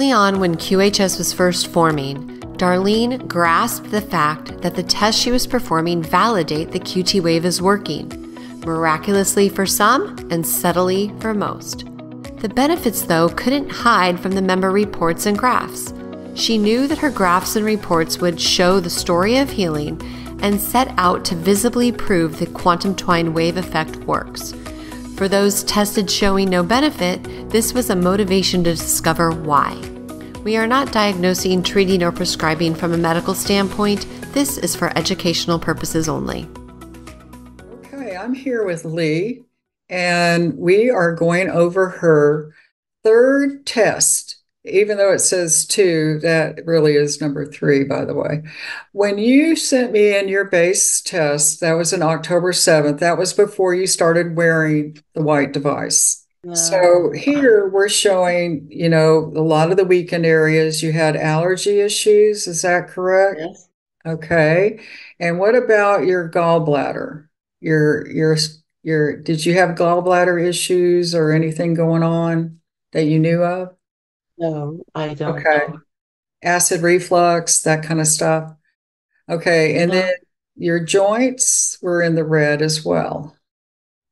Early on, when QHS was first forming, Darlene grasped the fact that the tests she was performing validate the QT wave is working, miraculously for some and subtly for most. The benefits, though, couldn't hide from the member reports and graphs. She knew that her graphs and reports would show the story of healing and set out to visibly prove the quantum twine wave effect works. For those tested showing no benefit, this was a motivation to discover why. We are not diagnosing, treating, or prescribing from a medical standpoint. This is for educational purposes only. Okay, I'm here with Lee, and we are going over her third test. Even though it says 2, that really is number 3, by the way. When you sent me in your base test, that was on October 7th. That was before you started wearing the white device. So here we're showing, a lot of the weakened areas. You had allergy issues. Is that correct? Yes. Okay. And what about your gallbladder? Did you have gallbladder issues or anything going on that you knew of? No, I don't Okay. know. Acid reflux, that kind of stuff. Okay. And then your joints were in the red as well.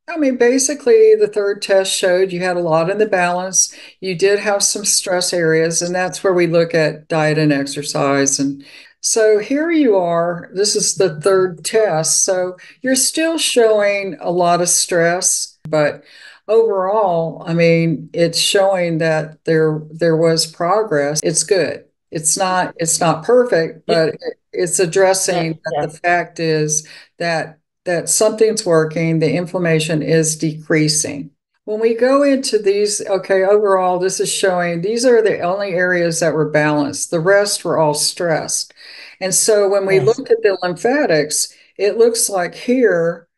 I mean, basically, the third test showed you had a lot in the balance. You did have some stress areas, and that's where we look at diet and exercise. And so here you are. This is the third test. So you're still showing a lot of stress, but overall, I mean, it's showing that there was progress. It's good. It's not perfect, but it's addressing that the fact is that something's working, the inflammation is decreasing. When we go into these, okay, overall, this is showing these are the only areas that were balanced. The rest were all stressed. And so when we look at the lymphatics, it looks like here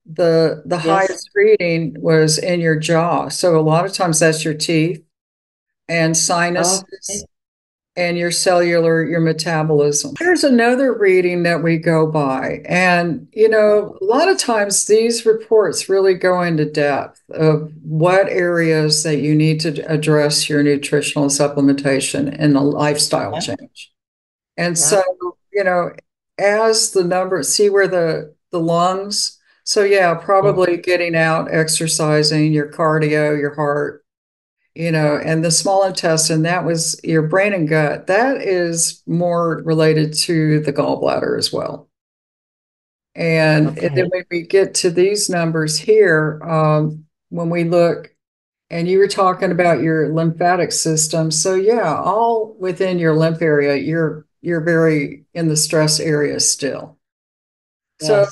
the highest reading was in your jaw. So a lot of times that's your teeth and sinuses and your metabolism. Here's another reading that we go by. And, a lot of times these reports really go into depth of what areas that you need to address your nutritional supplementation and the lifestyle change. And so, as the number, see where the lungs, so probably getting out, exercising, your cardio, your heart, and the small intestine, that was your brain and gut. That is more related to the gallbladder as well. And then when we get to these numbers here, when we look, and you were talking about your lymphatic system. So all within your lymph area, you're very in the stress area still. So,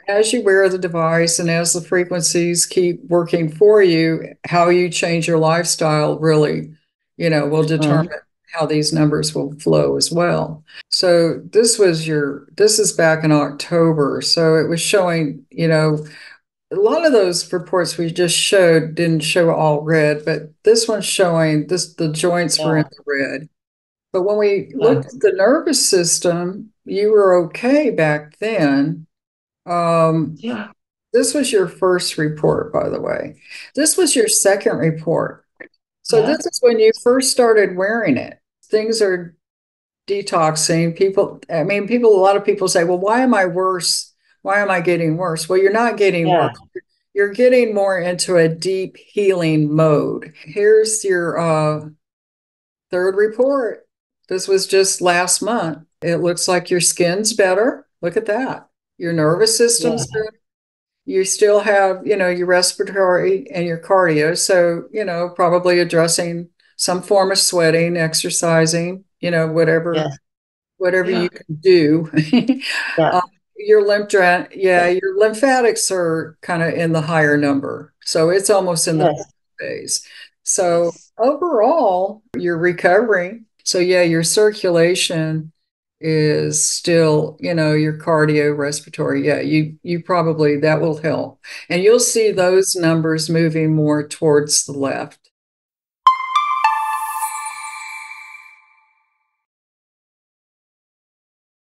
as you wear the device and as the frequencies keep working for you, how you change your lifestyle really, will determine how these numbers will flow as well. So this is back in October. So it was showing, a lot of those reports we just showed didn't show all red, but this one's showing the joints were in the red. But when we looked at the nervous system, you were okay back then. This was your first report, by the way. This was your second report. So this is when you first started wearing it. Things are detoxing. A lot of people say, well, why am I worse? Why am I getting worse? Well, you're not getting worse. You're getting more into a deep healing mode. Here's your third report. This was just last month. It looks like your skin's better. Look at that. Your nervous system's good. You still have, your respiratory and your cardio. So, probably addressing some form of sweating, exercising, whatever you can do. Your your lymphatics are kind of in the higher number. So it's almost in the phase. So overall, you're recovering. So your circulation is still, your cardio, respiratory. You probably, that will help. And you'll see those numbers moving more towards the left.